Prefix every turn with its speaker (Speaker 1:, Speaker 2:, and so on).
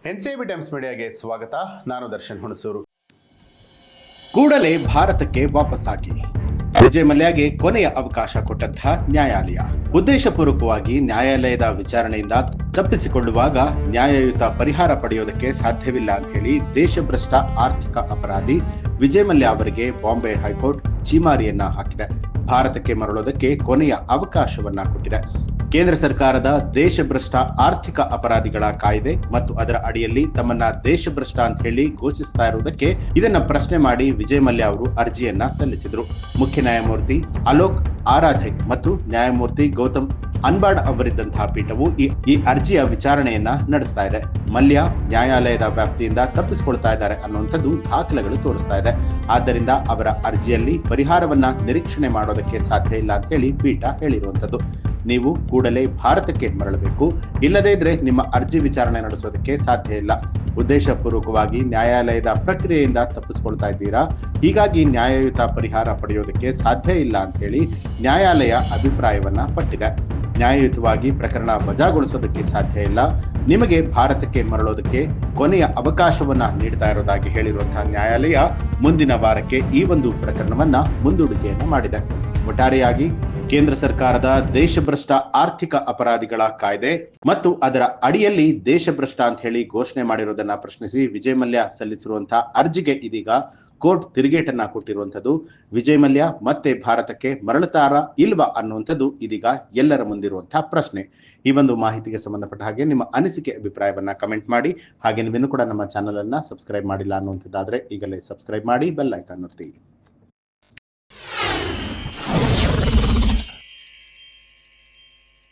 Speaker 1: NCB times ಮೀಡಿಯಾಗೆ ಸ್ವಾಗತ. ನಾನು ದರ್ಶನ್ ಹುಣಸೂರು.
Speaker 2: ಕೂಡಲೇ ಭಾರತಕ್ಕೆ ವಾಪಸ್ಸಾಗಿ ವಿಜಯ್ ಮಲ್ಯಗೆ ಕೊನೆಯ ಅವಕಾಶ ಕೊಟ್ಟಂತಹ ನ್ಯಾಯಾಲಯ. ಉದ್ದೇಶಪೂರ್ವಕವಾಗಿ ನ್ಯಾಯಾಲಯದ ವಿಚಾರಣೆಯಿಂದ ತಪ್ಪಿಸಿಕೊಳ್ಳುವಾಗ ನ್ಯಾಯಯುತ ಪರಿಹಾರ ಪಡೆಯೋದಕ್ಕೆ ಸಾಧ್ಯವಿಲ್ಲ ಅಂತ ಹೇಳಿ ದೇಶಭ್ರಷ್ಟ ಆರ್ಥಿಕ ಅಪರಾಧಿ ವಿಜಯ್ ಮಲ್ಯ ಅವರಿಗೆ ಬಾಂಬೆ ಹೈಕೋರ್ಟ್ ಛೀಮಾರಿಯನ್ನ ಹಾಕಿದೆ. ಭಾರತಕ್ಕೆ ಮರಳೋದಕ್ಕೆ ಕೊನೆಯ ಅವಕಾಶವನ್ನ ಕೊಟ್ಟಿದೆ. ಕೇಂದ್ರ ಸರ್ಕಾರದ ದೇಶಭ್ರಷ್ಟ ಆರ್ಥಿಕ ಅಪರಾಧಿಗಳ ಕಾಯ್ದೆ ಮತ್ತು ಅದರ ಅಡಿಯಲ್ಲಿ ತಮ್ಮನ್ನ ದೇಶಭ್ರಷ್ಟ ಅಂತ ಹೇಳಿ ಘೋಷಿಸ್ತಾ ಇರುವುದಕ್ಕೆ ಇದನ್ನ ಪ್ರಶ್ನೆ ಮಾಡಿ ವಿಜಯ್ ಮಲ್ಯ ಅವರು ಅರ್ಜಿಯನ್ನ ಸಲ್ಲಿಸಿದ್ರು. ಮುಖ್ಯ ನ್ಯಾಯಮೂರ್ತಿ ಅಲೋಕ್ ಆರಾಧೆ ಮತ್ತು ನ್ಯಾಯಮೂರ್ತಿ ಗೌತಮ್ ಅನ್ಬಾಡ್ ಅವರಿದ್ದಂತಹ ಪೀಠವು ಈ ಅರ್ಜಿಯ ವಿಚಾರಣೆಯನ್ನ ನಡೆಸ್ತಾ ಇದೆ. ಮಲ್ಯ ನ್ಯಾಯಾಲಯದ ವ್ಯಾಪ್ತಿಯಿಂದ ತಪ್ಪಿಸಿಕೊಳ್ತಾ ಇದ್ದಾರೆ ಅನ್ನುವಂಥದ್ದು ದಾಖಲೆಗಳು ತೋರಿಸ್ತಾ ಇದೆ. ಆದ್ದರಿಂದ ಅವರ ಅರ್ಜಿಯಲ್ಲಿ ಪರಿಹಾರವನ್ನ ನಿರೀಕ್ಷಣೆ ಮಾಡೋದಕ್ಕೆ ಸಾಧ್ಯ ಇಲ್ಲ ಅಂತ ಹೇಳಿ ಪೀಠ ಹೇಳಿರುವಂಥದ್ದು. ನೀವು ಕೂಡಲೇ ಭಾರತಕ್ಕೆ ಮರಳಬೇಕು, ಇಲ್ಲದೇ ಇದ್ರೆ ನಿಮ್ಮ ಅರ್ಜಿ ವಿಚಾರಣೆ ನಡೆಸೋದಕ್ಕೆ ಸಾಧ್ಯ ಇಲ್ಲ. ಉದ್ದೇಶಪೂರ್ವಕವಾಗಿ ನ್ಯಾಯಾಲಯದ ಪ್ರಕ್ರಿಯೆಯಿಂದ ತಪ್ಪಿಸ್ಕೊಳ್ತಾ ಇದ್ದೀರಾ, ಹೀಗಾಗಿ ನ್ಯಾಯಯುತ ಪರಿಹಾರ ಪಡೆಯೋದಕ್ಕೆ ಸಾಧ್ಯ ಇಲ್ಲ ಅಂತ ಹೇಳಿ ನ್ಯಾಯಾಲಯ ಅಭಿಪ್ರಾಯವನ್ನ ಪಟ್ಟಿದೆ. ನ್ಯಾಯಯುತವಾಗಿ ಪ್ರಕರಣ ವಜಾಗೊಳಿಸೋದಕ್ಕೆ ಸಾಧ್ಯ ಇಲ್ಲ, ನಿಮಗೆ ಭಾರತಕ್ಕೆ ಮರಳೋದಕ್ಕೆ ಕೊನೆಯ ಅವಕಾಶವನ್ನ ನೀಡ್ತಾ ಇರೋದಾಗಿ ಹೇಳಿರುವಂತಹ ನ್ಯಾಯಾಲಯ ಮುಂದಿನ ವಾರಕ್ಕೆ ಈ ಒಂದು ಪ್ರಕರಣವನ್ನ ಮುಂದೂಡಿಕೆಯನ್ನ ಮಾಡಿದೆ. ಒಟ್ಟಾರೆಯಾಗಿ ಕೇಂದ್ರ ಸರ್ಕಾರದ ದೇಶಭ್ರಷ್ಟ ಆರ್ಥಿಕ ಅಪರಾಧಿಗಳ ಕಾಯ್ದೆ ಮತ್ತು ಅದರ ಅಡಿಯಲ್ಲಿ ದೇಶಭ್ರಷ್ಟ ಅಂತ ಹೇಳಿ ಘೋಷಣೆ ಮಾಡಿರೋದನ್ನ ಪ್ರಶ್ನಿಸಿ ವಿಜಯ್ ಮಲ್ಯ ಸಲ್ಲಿಸಿರುವಂತಹ ಅರ್ಜಿಗೆ ಇದೀಗ ಕೋರ್ಟ್ ತಿರುಗೇಟನ್ನ ಕೊಟ್ಟಿರುವಂತದ್ದು. ವಿಜಯ್ ಮಲ್ಯ ಮತ್ತೆ ಭಾರತಕ್ಕೆ ಮರಳುತ್ತಾರಾ ಇಲ್ವಾ ಅನ್ನುವಂಥದ್ದು ಇದೀಗ ಎಲ್ಲರ ಮುಂದಿರುವಂತಹ ಪ್ರಶ್ನೆ. ಈ ಒಂದು ಮಾಹಿತಿಗೆ ಸಂಬಂಧಪಟ್ಟ ಹಾಗೆ ನಿಮ್ಮ ಅನಿಸಿಕೆ ಅಭಿಪ್ರಾಯವನ್ನ ಕಮೆಂಟ್ ಮಾಡಿ. ಹಾಗೆ ನೀವೇನು ಕೂಡ ನಮ್ಮ ಚಾನಲ್ ಅನ್ನ ಸಬ್ಸ್ಕ್ರೈಬ್ ಮಾಡಿಲ್ಲ ಅನ್ನುವಂಥದ್ದಾದ್ರೆ ಈಗಲೇ ಸಬ್ಸ್ಕ್ರೈಬ್ ಮಾಡಿ, ಬೆಲ್ ಐಕಾನ್ ಒತ್ತಿ.